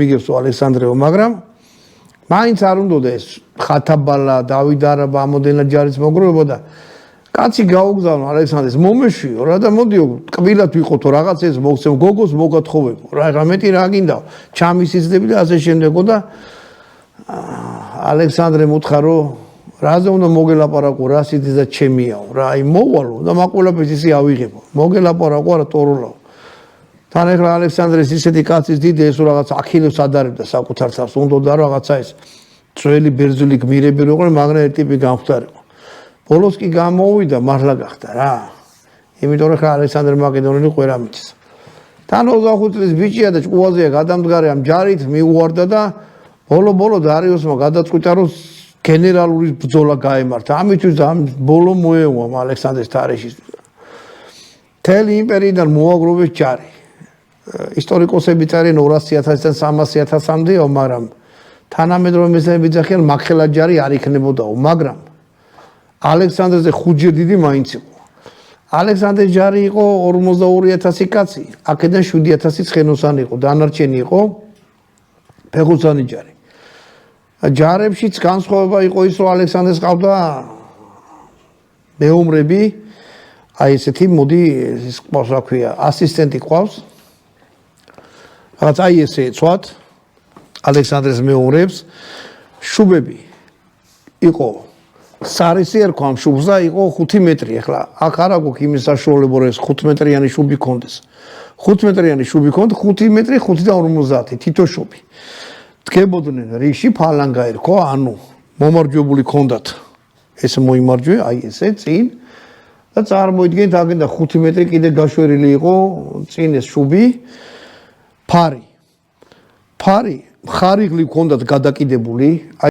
მიგებს ალექსანდრეო, მაგრამ მაინც არ უნდა ეს ხათაბალა, დავით არაბა ამოდენა ჯარის მოგროვება და კაცი გაუგზავნო ალექსანდრეს მომეშვიო რა და მოდიო კბილად ვიყოთო რაღაცას მოგცემ გოგოს მოგათხოვებო რა მეტი რა გინდა ჩამისიზდები და ასე შემდეგო და ალექსანდრემ უთხრა რომ რაზე უნდა მოგელაპარაკო რა სიძე და ჩემიაო რა აი მოვალო და მაყოლაფერს ისე ავიღებო მოგელაპარაკო არა ტოროლაო თან ეხლა ალექსანდრეს ისეთი კაცის დიდი ეს რაღაც აქილევს ადარებდა საკუთარ თავს უნდა და რაღაცა ეს ძველი ბერძნული გმირები რო ყოლე მაგრამ ერთ ტიპი გამختارიყო ბოლოს კი გამოვიდა მართლა გახდა რა იმიტომ რომ ხა ალექსანდრე მაკედონელი ყველა მითის თან 25 წლის ბიჭია და ჭკუაზეა გადამდგარი ამ ჯარით მიუვარდა და ბოლო დარიოსმა გადაწყვიტა რომ გენერალური ბრძოლა გაემართა ამისთვის ამ ბოლო მოევა ალექსანდრეს თარეშის მთელი იმპერიიდან მოაგროვეს ჯარი ისტორიკოსები წერენ 200,000-დან 300,000-მდეო მაგრამ თანამედროვე მეცნიერები ძახიან მაქხელა ჯარი არ იქნებოდაო მაგრამ ალექსანდრეზე ხუთჯერ დიდი მაინც იყო ალექსანდრეს ჯარი იყო 42,000 კაცი აქედან 7,000 ცხენოსანი იყო დანარჩენი იყო ფეხოსანი ჯარი ჯარებშიც განსხვავება იყო ის რომ ალექსანდრეს ყავდა მეომრები აი ესეთი მოდი ეს ყავს რა ქვია ასისტენტი ყავს რაღაც აი ესე ეცვათ ალექსანდრეს მეომრებს შუბები იყო სარისი ერქვა ამ შუბს და იყო 5 მეტრი ახლა აქ არ აქვს იმის საშუალება რომ ეს 5 მეტრიანი შუბი კონდეს 5 მეტრიანი შუბი კონდა 5 მეტრი 5 და 50 თითო შუბი დგებოდნენ რიში ფალანგა ერქვა ანუ მომარჯვებული კონდათ ეს მოიმარჯვე აი ესე წინ და წარმოიდგენთ აგენდა 5 მეტრი კიდე გაშვერილი იყო წინ ეს შუბი ფარი მხარიღლი კონდათ გადაკიდებული